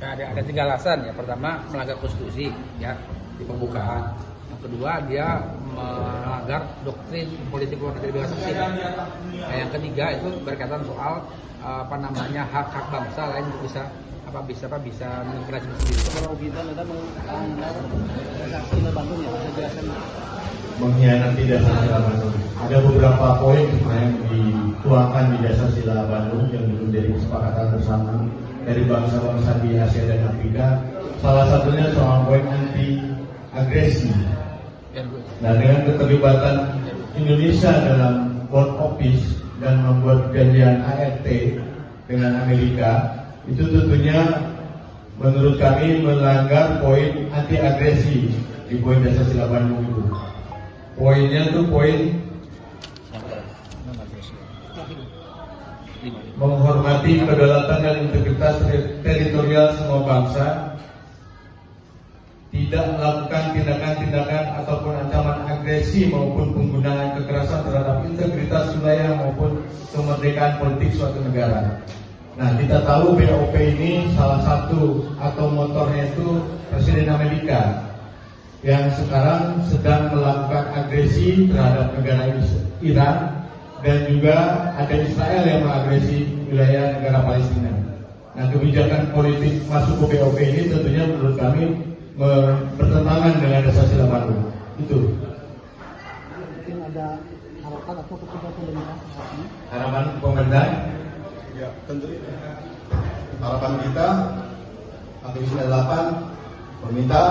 Ada tiga alasan ya. Pertama, melanggar konstitusi ya di pembukaan. Yang kedua, dia melanggar doktrin politik luar negeri bebas aktif. Nah, yang ketiga itu berkaitan soal hak-hak bangsa lain untuk bisa mengintegrasi sendiri. Kalau kita ada melanggar Dasar Bandung ya, saya jelaskan. Mengkhianati Dasar Sila Bandung. Ada beberapa poin yang dituangkan di Dasar Sila Bandung yang menjadi kesepakatan bersama dari bangsa-bangsa di Asia dan Afrika. Salah satunya soal poin anti agresi. Nah, dengan keterlibatan Indonesia dalam World Office dan membuat perjanjian ART dengan Amerika, itu tentunya menurut kami melanggar poin anti agresi di poin Dasar Sila Bandung itu. Poinnya tuh poin menghormati kedaulatan dan integritas teritorial semua bangsa, tidak melakukan tindakan-tindakan ataupun ancaman agresi maupun penggunaan kekerasan terhadap integritas wilayah maupun kemerdekaan politik suatu negara. Nah, kita tahu BOP ini salah satu atau motornya itu Presiden Amerika yang sekarang sedang melakukan agresi terhadap negara Iran, dan juga ada Israel yang mengagresi wilayah negara Palestina. Nah, kebijakan politik masuk ke BOP ini tentunya menurut kami bertentangan dengan Dasar Sila Bandung. Itu. Mungkin ada harapan atau kepada pemerintah? Harapan pemerintah? Ya, tentu. Harapan kita aktivis 8 meminta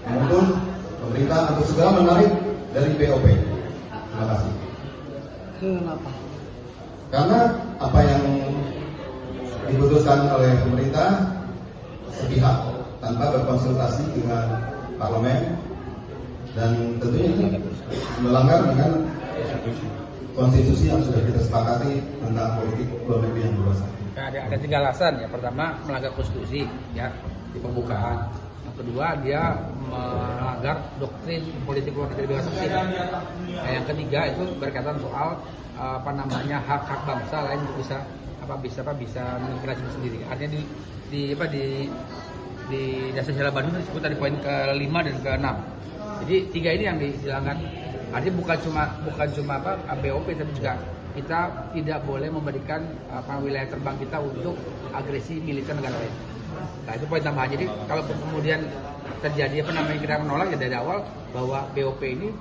menuntut pemerintah untuk segera menarik dari BOP. Terima kasih. Kenapa? Karena apa yang diputuskan oleh pemerintah sepihak tanpa berkonsultasi dengan parlemen, dan tentunya ini melanggar dengan konstitusi yang sudah kita sepakati tentang politik luar negeri yang luas. Ada tiga alasan ya. Pertama, melanggar konstitusi ya di pembukaan. Yang kedua, dia melanggar doktrin politik luar negeri bebas aktif. Nah, yang ketiga itu berkaitan soal hak-hak bangsa lain untuk bisa mengintegrasi sendiri. Artinya di Dasar Sila Bandung disebut di poin ke-5 dan ke-6. Jadi tiga ini yang dihilangkan. Artinya bukan cuma BOP, tapi juga kita tidak boleh memberikan wilayah terbang kita untuk agresi militer negara lain. Nah, itu poin tambahan. Jadi kalau kemudian terjadi kita menolak ya dari awal bahwa BOP ini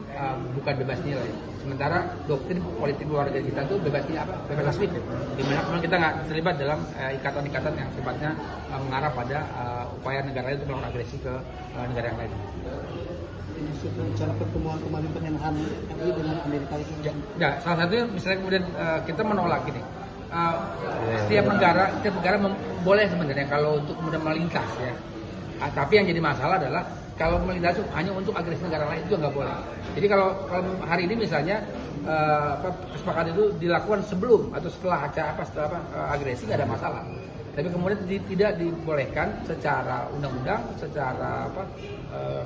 bukan bebas nilai. Sementara doktrin politik luar negeri kita itu bebas aktif, di mana memang kita nggak terlibat dalam ikatan-ikatan yang sifatnya mengarah pada upaya negara lain untuk melakukan agresi ke negara yang lain. Cara pertemuan kemarin penyenahan MUI dengan Amerika itu. Ya, salah satunya misalnya kemudian kita menolak gini. Setiap negara boleh sebenarnya kalau untuk kemudian melintas ya. Tapi yang jadi masalah adalah kalau melintas hanya untuk agresi negara lain itu nggak boleh. Jadi kalau hari ini misalnya kesepakatan itu dilakukan sebelum atau setelah agresi nggak ada masalah. Tapi kemudian tidak dibolehkan secara undang-undang, secara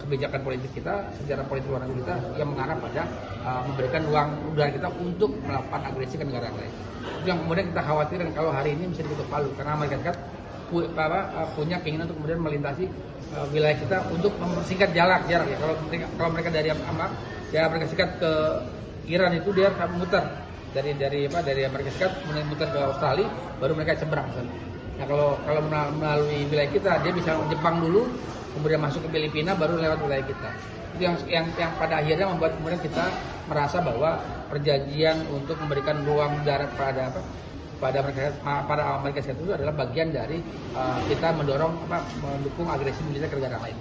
kebijakan politik kita, secara politik luar negeri kita yang mengarah pada memberikan ruang udara kita untuk melakukan agresi ke negara lain. Itu yang kemudian kita khawatirkan kalau hari ini bisa diketuk palu, karena Amerika Serikat punya keinginan untuk kemudian melintasi wilayah kita untuk mempersingkat jarak ya. Kalau mereka dari Amerika Serikat ke Iran itu dia akan muter dari Amerika Serikat kemudian muter ke Australia, baru mereka seberang. Nah, kalau melalui wilayah kita, dia bisa Jepang dulu, kemudian masuk ke Filipina, baru lewat wilayah kita. Itu yang pada akhirnya membuat kemudian kita merasa bahwa perjanjian untuk memberikan ruang udara pada Amerika Serikat itu adalah bagian dari kita mendukung agresi militer ke negara lain.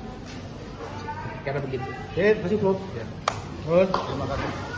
Karena begitu. Terima kasih, Prof. Ya. Terima kasih.